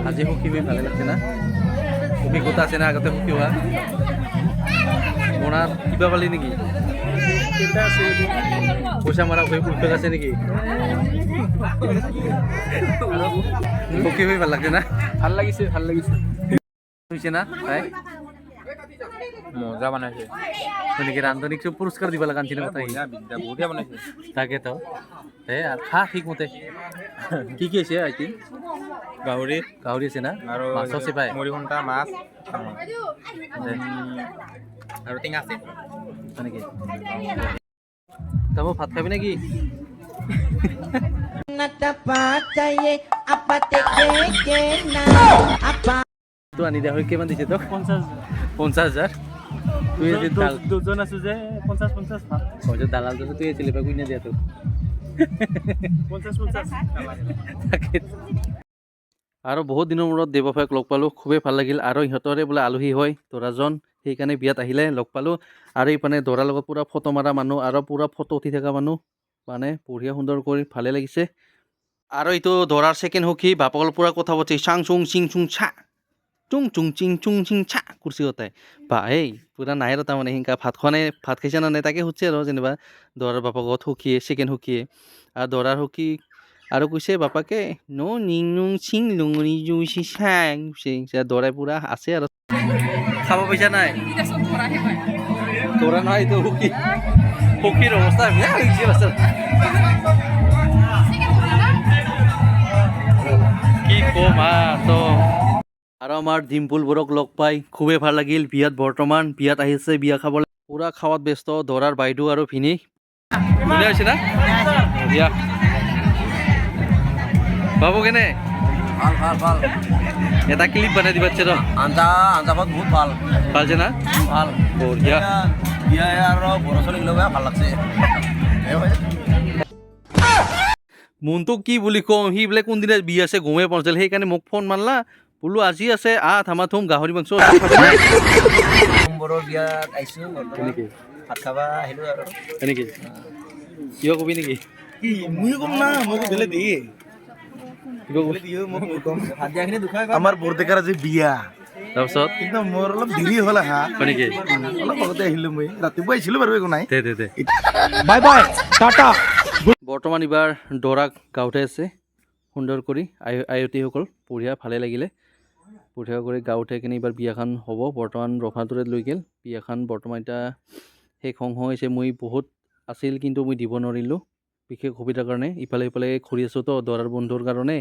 আজি সুখী হৈ ভালে লাগছে না অভিজ্ঞতা আছে না আগতে সুখী হোৱা আপোনাৰ কিবা পালি নেকি পইচা মাৰা উদ্যোগ আছে নেকি সুখী হৈ ভাল লাগছে না ভাল লাগিছে হৈছে না তাই মজা বনাইছে তেনেকৈ ৰান্ধনীক চব পুৰস্কাৰ দিব লগা আছিলে কথা বঢ়িয়া বনাইছে তাকেতো আৰু খা ঠিকমতে কি আছে আই থিংক গাহৰি আছে না আৰু মাছ আছে পায় মুৰিঘণ্টা মাছ আৰু টেঙা আছে নেকি তই ভাত খাবি নেকি তো আনি দিয়া হয় কিমান দিছে তোক 50,000 তুই দুজন আছো যে 50 দালাল তো তুই আছিলি বা কুইনা দিয়া তোক আৰু বহুত দিনৰ মূৰত দেৱভাইক লগ পালোঁ খুবেই ভাল লাগিল আৰু ইহঁতৰে বোলে আলহী হয় দৰাজন সেইকাৰণে বিয়াত আহিলে লগ পালোঁ আৰু ইপানে দৰাৰ লগত পূৰা ফটো মাৰা মানুহ আৰু পূৰা ফটো উঠি থকা মানুহ মানে বঢ়িয়া সুন্দৰ কৰি ভালে লাগিছে আৰু এইটো দৰাৰ ছেকেণ্ড সখী বাপকৰ পূৰা কথা পাতি চাং চুং চিং চুং চা চুং চুং চিং চুং চিং চা কুৰ্চি কটাই বা এই পূৰা নাই আৰু তাৰমানে সিংকা ভাত খোৱা নাই ভাত খাইছে নে নাই তাকে সুধছে আৰু যেনিবা দৰাৰ বাপকত সখীয়ে ছেকেণ্ড সখীয়ে আৰু দৰাৰ সখী আৰু কৈছে বাপাকে নো নিং নুং চিং লুঙৰি জুইছি চাং চিং দৰাই পূৰা আছে আৰু খাব পইচা নাই দৰা নহয় এইটো সখী সখীৰ অৱস্থা বেয়া হৈছে বাচ্চা কি কম আৰু আমাৰ ডিম্পুলবোৰক লগ পাই খুবেই ভাল লাগিল বৰ্তমান বিয়াত আহিছে বিয়া খাবলৈ পূৰা খাৱাত ব্যস্ত দৰাৰ বাইদেউ আৰু ভিনি ধুনীয়া হৈছে না বিয়া বাবু কেনে ভাল এটা ক্লিপ বনাই দিবা ৰ আঞ্জাবাত বহুত ভাল ভালছে না ভাল বঢ়িয়া বিয়া আৰু বড়ো ছোৱালীক লগে ভাল লাগছে মনটোক কি বুলি কওঁ সি বোলে কোনদিনা বিয়া আছে গমেই পোৱা নাছিল সেইকাৰণে মোক ফোন মাৰলা বোলো আজি আছে থামাথুম গাহৰি মাংস নম্বৰৰ বিয়াত আহিছোঁ নেকি ভাত খাবা আহিলোঁ আৰু নেকি কিয় কবি নেকি কি মই কম না মোক বেলেগ দিয়ে কিবা ভাত দিয়াখিনি দুখাই আমাৰ বৰডেকাৰ আজি বিয়া তাৰপিছত কিন্তু মোৰ অলপ দেৰি হ'ল আহা হয় নেকি অলপ আগতে আহিলোঁ মই ৰাতিপুৱা আহিছিলোঁ বাৰু একো নাই দে বাই বাই টাটা বৰ্তমান এইবাৰ দৰাক গাঁৱতে আছে সুন্দৰ কৰি আয়তীসকল বঢ়িয়া ভালে লাগিলে বঢ়িয়া কৰি গাঁৱতে কিনে এইবাৰ বিয়াখন হ'ব বৰ্তমান ৰভাটোৰে লৈ গ'ল বিয়াখন বৰ্তমান এতিয়া শেষ হৈছে মই বহুত আছিল কিন্তু মই দিব নোৱাৰিলোঁ বিশেষ অসুবিধাৰ কাৰণে ইফালে ঘূৰি আছোঁ তো দৰাৰ বন্ধুৰ কাৰণে